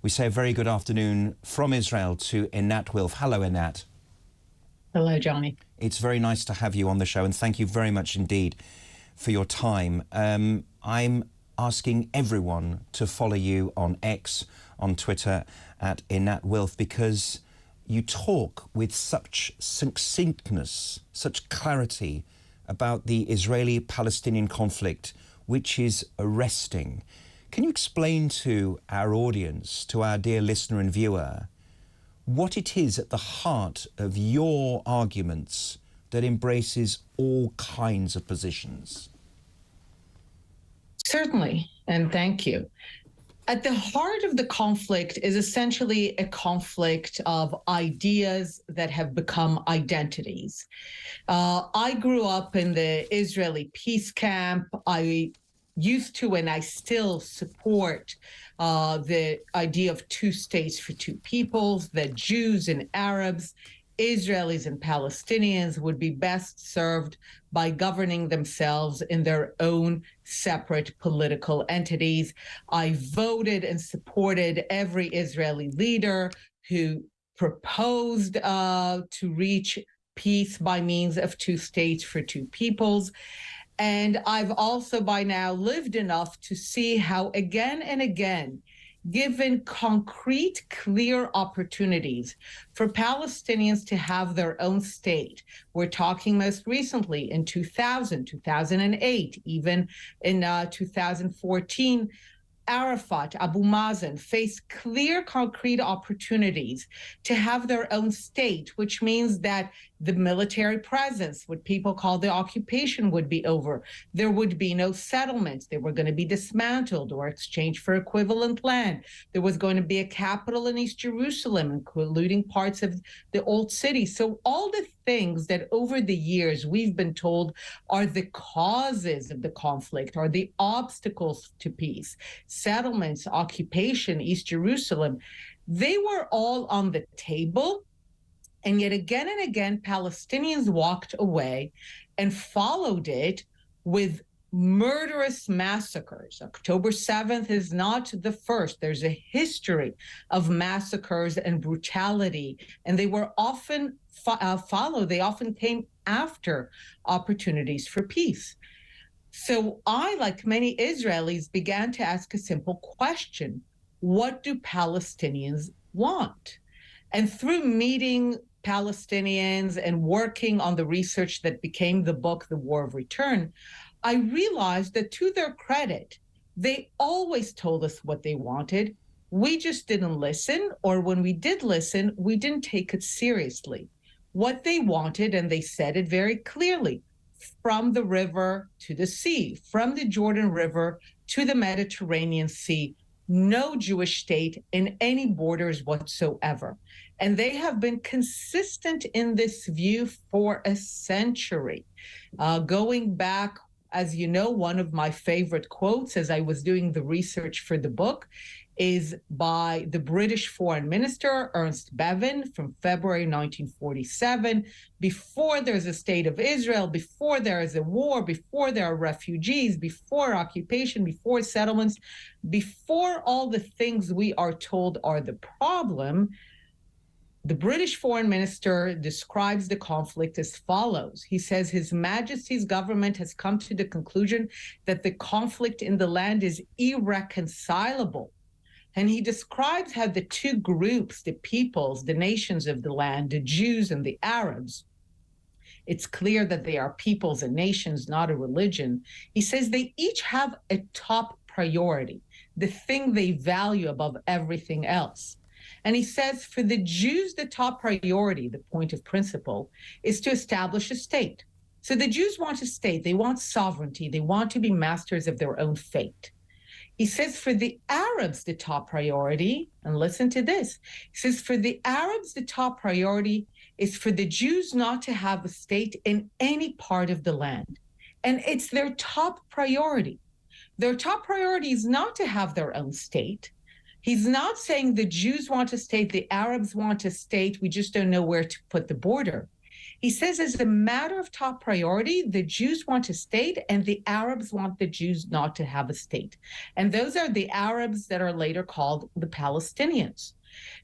We say a very good afternoon from Israel to Einat Wilf. Hello, Einat. Hello, Jonny. It's very nice to have you on the show, and thank you very much indeed for your time. I'm asking everyone to follow you on X, on Twitter, at Einat Wilf, because you talk with such succinctness, such clarity about the Israeli-Palestinian conflict, which is arresting. Can you explain to our audience, to our dear listener and viewer, what it is at the heart of your arguments that embraces all kinds of positions? Certainly, and thank you. At the heart of the conflict is essentially a conflict of ideas that have become identities. I grew up in the Israeli peace camp. I used to, and I still support the idea of two states for two peoples, that Jews and Arabs, Israelis and Palestinians would be best served by governing themselves in their own separate political entities. I voted and supported every Israeli leader who proposed to reach peace by means of two states for two peoples. And I've also by now lived enough to see how again and again, given concrete, clear opportunities for Palestinians to have their own state. We're talking most recently in 2000, 2008, even in 2014, Arafat, Abu Mazen faced clear, concrete opportunities to have their own state, which means that the military presence, what people call the occupation, would be over. There would be no settlements. They were going to be dismantled or exchanged for equivalent land. There was going to be a capital in East Jerusalem, including parts of the old city. So all the things that over the years we've been told are the causes of the conflict, are the obstacles to peace, settlements, occupation, East Jerusalem, they were all on the table. And yet again and again, Palestinians walked away and followed it with murderous massacres. October 7th is not the first. There's a history of massacres and brutality, and they were often followed. They often came after opportunities for peace. So I, like many Israelis, began to ask a simple question. What do Palestinians want? And through meeting Palestinians and working on the research that became the book, The War of Return, I realized that to their credit, they always told us what they wanted. We just didn't listen, or when we did listen, we didn't take it seriously. What they wanted, and they said it very clearly, from the river to the sea, from the Jordan River to the Mediterranean Sea, no Jewish state in any borders whatsoever. And they have been consistent in this view for a century. Going back, as you know, one of my favorite quotes as I was doing the research for the book is by the British Foreign Minister, Ernest Bevin, from February 1947. Before there's a state of Israel, before there is a war, before there are refugees, before occupation, before settlements, before all the things we are told are the problem, the British Foreign Minister describes the conflict as follows. He says His Majesty's government has come to the conclusion that the conflict in the land is irreconcilable. And he describes how the two groups, the peoples, the nations of the land, the Jews and the Arabs, it's clear that they are peoples and nations, not a religion. He says they each have a top priority, the thing they value above everything else. And he says for the Jews, the top priority, the point of principle, is to establish a state. So the Jews want a state. They want sovereignty. They want to be masters of their own fate. He says for the Arabs, the top priority, and listen to this, he says for the Arabs, the top priority is for the Jews not to have a state in any part of the land. And it's their top priority. Their top priority is not to have their own state. He's not saying the Jews want a state, the Arabs want a state, we just don't know where to put the border. He says, as a matter of top priority, the Jews want a state and the Arabs want the Jews not to have a state. And those are the Arabs that are later called the Palestinians.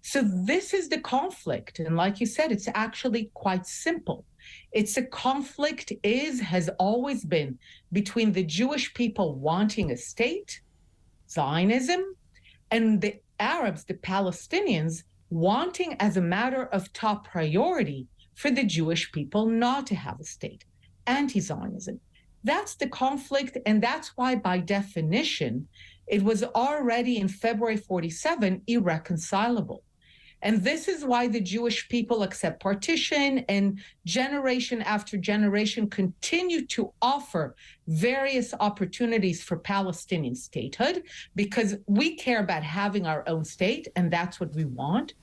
So this is the conflict. And like you said, it's actually quite simple. It's a conflict has always been between the Jewish people wanting a state, Zionism, and the Arabs, the Palestinians, wanting as a matter of top priority for the Jewish people not to have a state, anti-Zionism. That's the conflict, and that's why, by definition, it was already in February 47 irreconcilable. And this is why the Jewish people accept partition and generation after generation continue to offer various opportunities for Palestinian statehood, because we care about having our own state, and that's what we want.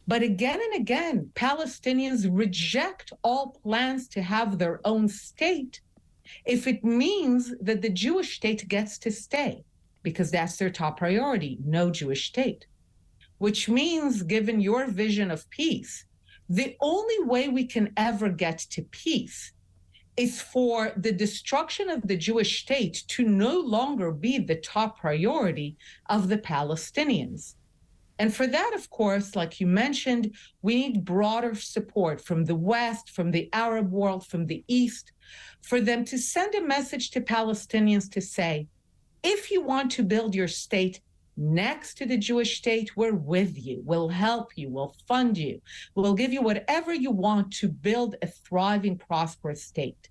But again and again, Palestinians reject all plans to have their own state if it means that the Jewish state gets to stay, because that's their top priority, no Jewish state. Which means, given your vision of peace, the only way we can ever get to peace is for the destruction of the Jewish state to no longer be the top priority of the Palestinians. And for that, of course, like you mentioned, we need broader support from the West, from the Arab world, from the East, for them to send a message to Palestinians to say, if you want to build your state next to the Jewish state, we're with you, we'll help you, we'll fund you, we'll give you whatever you want to build a thriving, prosperous state.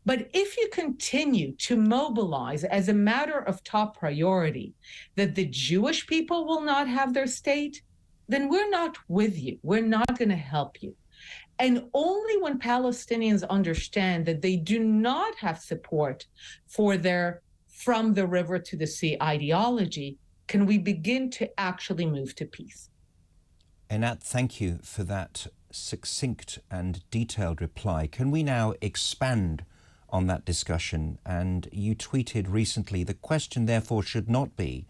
But if you continue to mobilize as a matter of top priority that the Jewish people will not have their state, then we're not with you, we're not going to help you. And only when Palestinians understand that they do not have support for their from the river to the sea ideology can we begin to actually move to peace. Einat, thank you for that succinct and detailed reply. Can we now expand on that discussion? And you tweeted recently, the question therefore should not be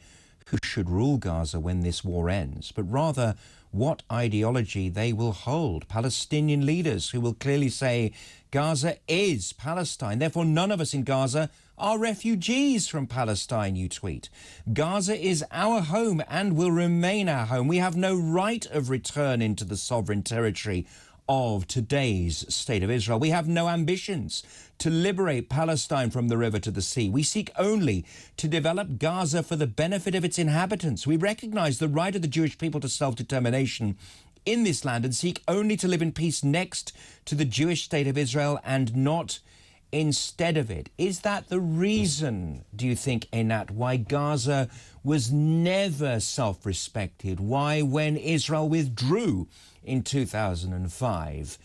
who should rule Gaza when this war ends, but rather what ideology they will hold. Palestinian leaders who will clearly say Gaza is Palestine, therefore none of us in Gaza are refugees from Palestine, you tweet. Gaza is our home and will remain our home. We have no right of return into the sovereign territory of today's state of Israel. We have no ambitions to liberate Palestine from the river to the sea. We seek only to develop Gaza for the benefit of its inhabitants. We recognize the right of the Jewish people to self-determination in this land and seek only to live in peace next to the Jewish state of Israel and not instead of it. Is that the reason, do you think, Einat, why Gaza was never self-respected? Why, when Israel withdrew in 2005,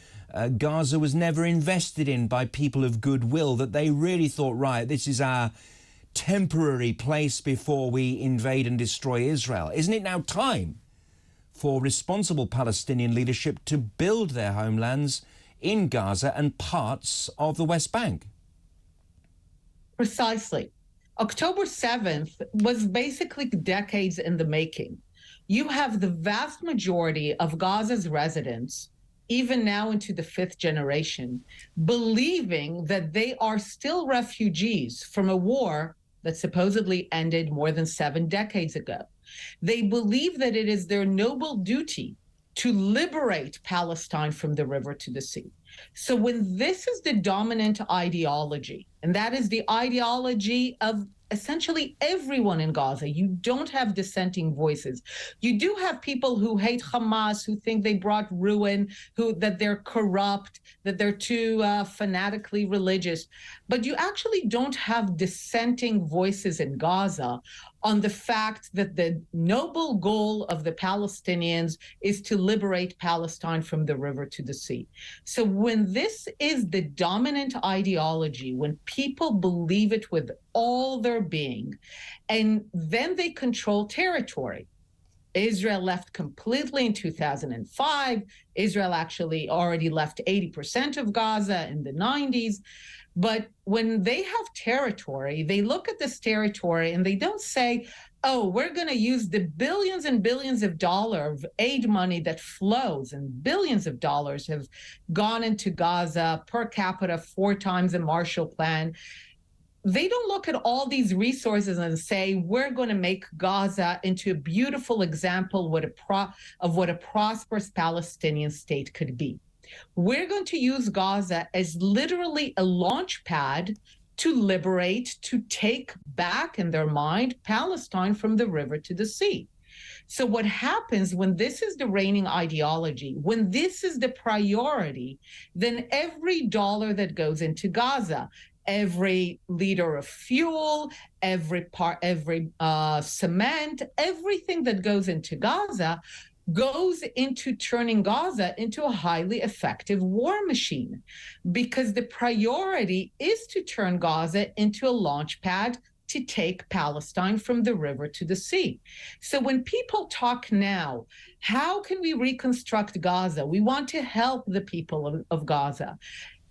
Gaza was never invested in by people of goodwill, that they really thought, right, this is our temporary place before we invade and destroy Israel? Isn't it now time for responsible Palestinian leadership to build their homelands in Gaza and parts of the West Bank? Precisely. October 7th was basically decades in the making. You have the vast majority of Gaza's residents, even now into the fifth generation, believing that they are still refugees from a war that supposedly ended more than 7 decades ago. They believe that it is their noble duty to liberate Palestine from the river to the sea. So when this is the dominant ideology, and that is the ideology of essentially everyone in Gaza, you don't have dissenting voices. You do have people who hate Hamas, who think they brought ruin, that they're corrupt, that they're too fanatically religious. But you actually don't have dissenting voices in Gaza on the fact that the noble goal of the Palestinians is to liberate Palestine from the river to the sea. So when this is the dominant ideology, when people believe it with all their being, and then they control territory. Israel left completely in 2005. Israel actually already left 80% of Gaza in the 90s. But when they have territory, they look at this territory and they don't say, oh, we're going to use the billions and billions of dollars of aid money that flows, and billions of dollars have gone into Gaza per capita, 4 times the Marshall Plan. They don't look at all these resources and say, we're going to make Gaza into a beautiful example of what a prosperous Palestinian state could be. We're going to use Gaza as literally a launch pad to liberate, to take back in their mind Palestine from the river to the sea. So what happens when this is the reigning ideology, when this is the priority, then every dollar that goes into Gaza, every liter of fuel, every cement, everything that goes into Gaza goes into turning Gaza into a highly effective war machine, because the priority is to turn Gaza into a launch pad to take Palestine from the river to the sea. So when people talk now, how can we reconstruct Gaza? We want to help the people of Gaza.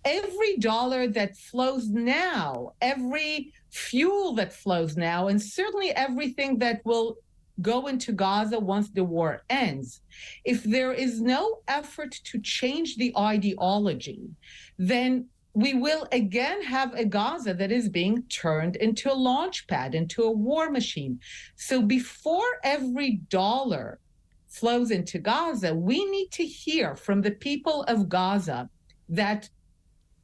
Every dollar that flows now, every fuel that flows now, and certainly everything that will go into Gaza once the war ends, if there is no effort to change the ideology, then we will again have a Gaza that is being turned into a launch pad, into a war machine. So before every dollar flows into Gaza, we need to hear from the people of Gaza that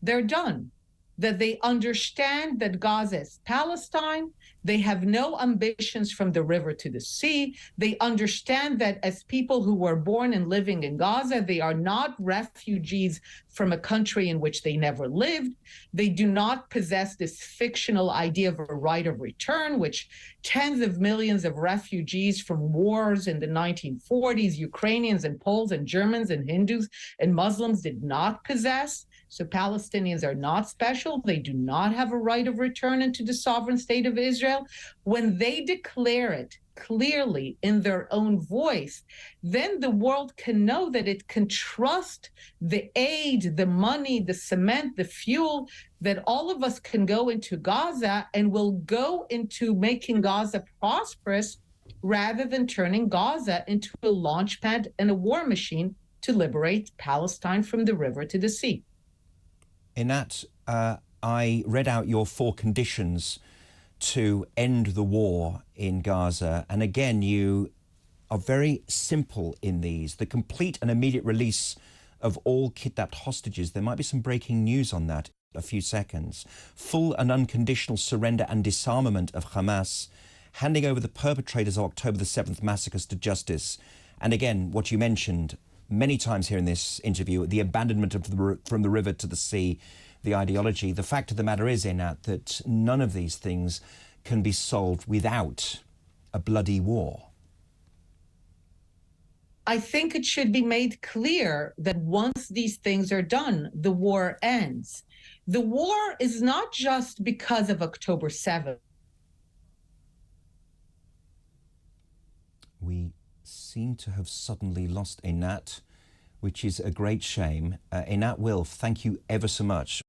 they're done, that they understand that Gaza is Palestine. They have no ambitions from the river to the sea. They understand that as people who were born and living in Gaza, they are not refugees from a country in which they never lived. They do not possess this fictional idea of a right of return, which tens of millions of refugees from wars in the 1940s, Ukrainians and Poles and Germans and Hindus and Muslims did not possess. So Palestinians are not special. They do not have a right of return into the sovereign state of Israel. When they declare it clearly in their own voice, then the world can know that it can trust the aid, the money, the cement, the fuel, that all of us can go into Gaza and will go into making Gaza prosperous rather than turning Gaza into a launch pad and a war machine to liberate Palestine from the river to the sea. Einat, I read out your 4 conditions to end the war in Gaza. And again, you are very simple in these. The complete and immediate release of all kidnapped hostages. There might be some breaking news on that in a few seconds. Full and unconditional surrender and disarmament of Hamas. Handing over the perpetrators of October the 7th massacres to justice. And again, what you mentioned many times here in this interview, the abandonment of from the river to the sea, the ideology. The fact of the matter is, Einat, that none of these things can be solved without a bloody war. I think it should be made clear that once these things are done, the war ends. The war is not just because of October 7th. We seem to have suddenly lost Einat, which is a great shame. Einat Wilf, thank you ever so much.